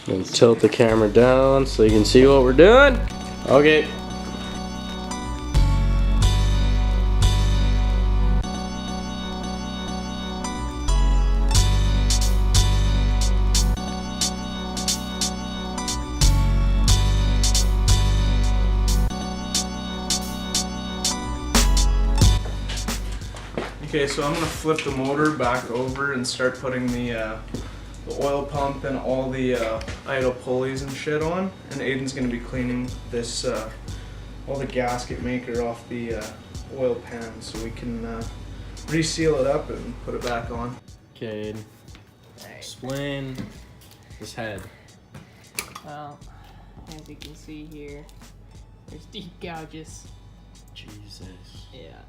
And tilt the camera down so you can see what we're doing. Okay. Okay, so I'm gonna flip the motor back over and start putting the oil pump and all the idle pulleys and shit on. And Aiden's gonna be cleaning this, all the gasket maker off the oil pan so we can reseal it up and put it back on. Okay, explain this head. Well, as you can see here, there's deep gouges. Jesus. Yeah.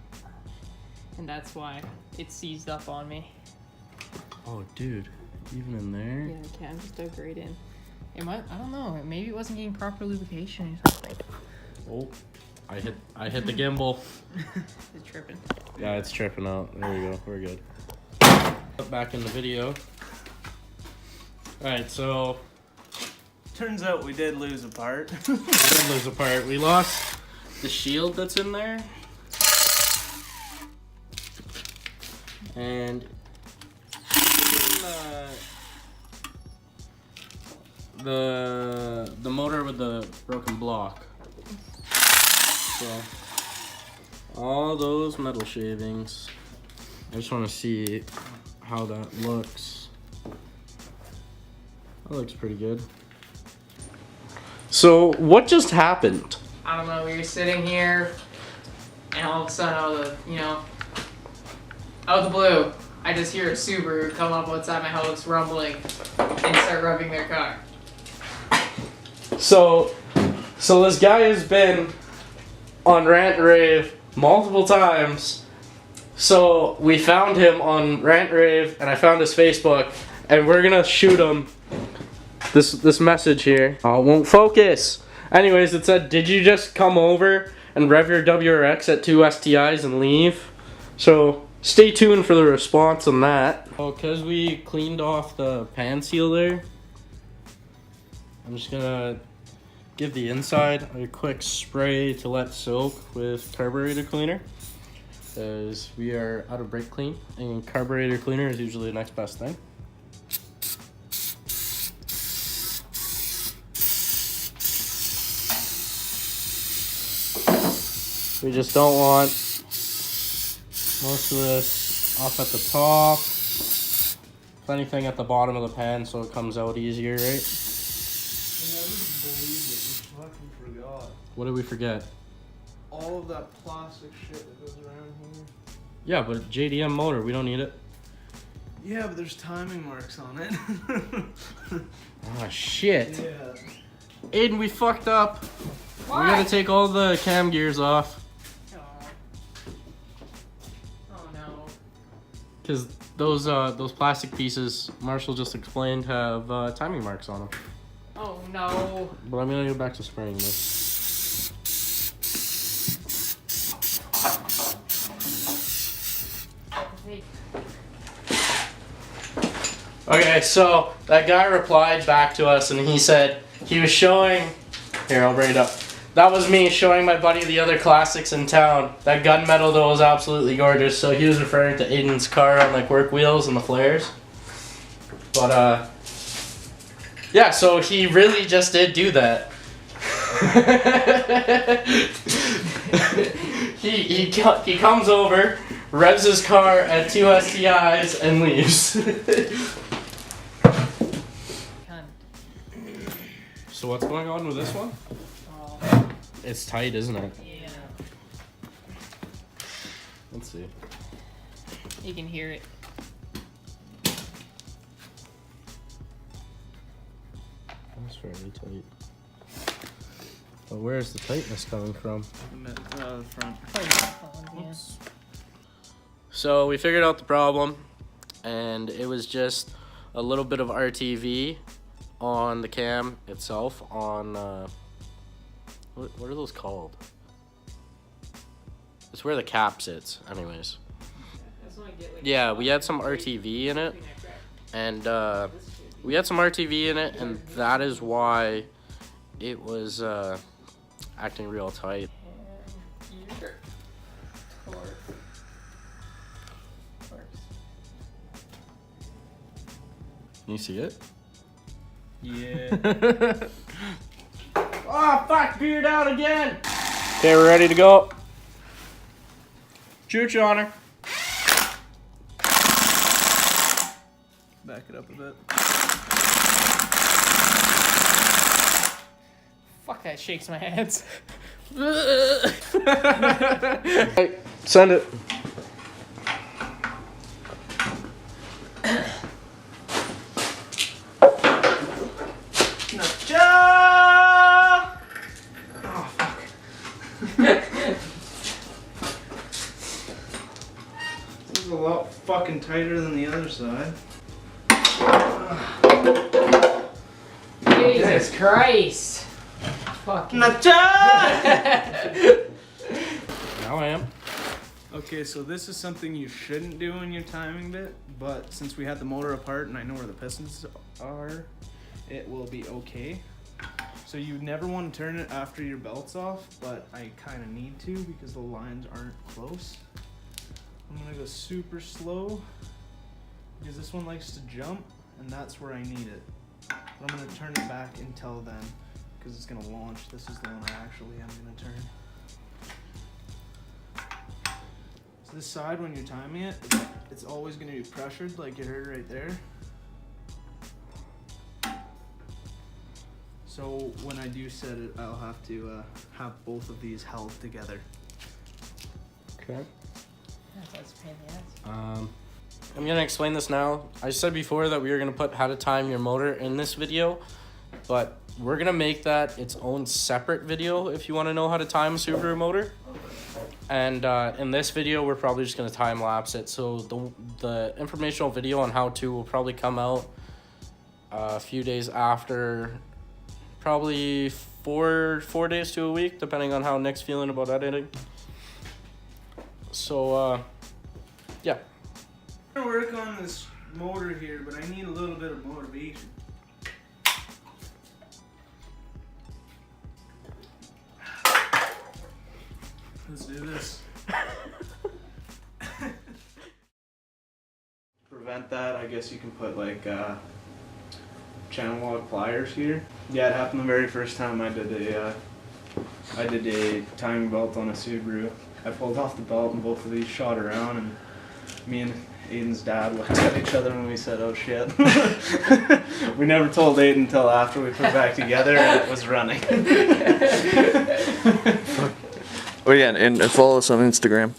And that's why it seized up on me. Oh, dude. Even in there? Yeah, the cam just dug right in. It might, I don't know, maybe it wasn't getting proper lubrication or something. Oh, I hit the gimbal. It's tripping. Yeah, it's tripping out. There we go. We're good. Back in the video. Alright, so Turns out we did lose a part. we did lose a part. We lost the shield that's in there. And the motor with the broken block. So all those metal shavings. I just want to see how that looks. That looks pretty good. So what just happened? I don't know, we were sitting here, and all of a sudden, out of the blue, I just hear a Subaru come up outside my house rumbling and start rubbing their car. So this guy has been on Rant and Rave multiple times. So we found him on Rant and Rave, and I found his Facebook, and we're gonna shoot him this message here. Oh, it won't focus. Anyways, it said, "Did you just come over and rev your WRX at 2 STIs and leave?" So stay tuned for the response on that. Oh, because we cleaned off the pan seal there, I'm just gonna give the inside a quick spray to let soak with carburetor cleaner, because we are out of brake clean, and carburetor cleaner is usually the next best thing. We just don't want most of this off at the top. If anything, at the bottom of the pan, so it comes out easier, right? I never believed it. We fucking forgot. What did we forget? All of that plastic shit that goes around here. Yeah, but JDM motor, we don't need it. Yeah, but there's timing marks on it. Ah, shit. Yeah. Aiden, we fucked up. Why? We gotta take all the cam gears off. Oh no. Because those plastic pieces, Marshall just explained, have timing marks on them. Oh no. But I'm gonna go back to spraying this. Okay, so that guy replied back to us, and he said he was showing. Here, I'll bring it up. That was me showing my buddy the other classics in town. That gunmetal though was absolutely gorgeous. So he was referring to Aiden's car on like work wheels and the flares. But yeah, so he really just did do that. he comes over, revs his car at 2 STIs and leaves. So what's going on with this one? It's tight, isn't it? Yeah. Let's see. You can hear it. That's fairly tight. But where's the tightness coming from? The front. Yeah. So we figured out the problem, and it was just a little bit of RTV on the cam itself on what are those called? It's where the cap sits, anyways. Yeah, we had some RTV in it, and we had some RTV in it, and that is why it was acting real tight. And your torque. Can you see it? Yeah. Oh, fuck, beard out again! Okay, we're ready to go. Shoot your honor. Back it up a bit. Fuck, that shakes my hands. Hey, send it. Oh, fuck. This is a lot fucking tighter than the other side. Jesus Christ. Fucking. Now I am. Okay, so this is something you shouldn't do in your timing bit, but since we had the motor apart and I know where the pistons are, it will be okay. So you never want to turn it after your belt's off, but I kind of need to because the lines aren't close. I'm gonna go super slow because this one likes to jump and that's where I need it. But I'm gonna turn it back until then because it's gonna launch. This is the one I actually am gonna turn. So this side, when you're timing it, it's always going to be pressured, like you heard right there. So when I do set it, I'll have to have both of these held together. Okay. That's a pain in the ass. I'm gonna explain this now. I said before that we were gonna put how to time your motor in this video, but we're gonna make that its own separate video if you want to know how to time a Subaru motor. And in this video, we're probably just gonna time lapse it. So the informational video on how to will probably come out a few days after, probably four days to a week, depending on how Nick's feeling about editing. So yeah. I'm gonna work on this motor here, but I need a little bit of motivation. Let's do this. Prevent that, I guess you can put like channel lock pliers here. Yeah, it happened the very first time I did a timing belt on a Subaru. I pulled off the belt and both of these shot around, and me and Aiden's dad looked at each other and we said, oh shit. We never told Aiden until after we put it back together and it was running. Oh yeah, and follow us on Instagram.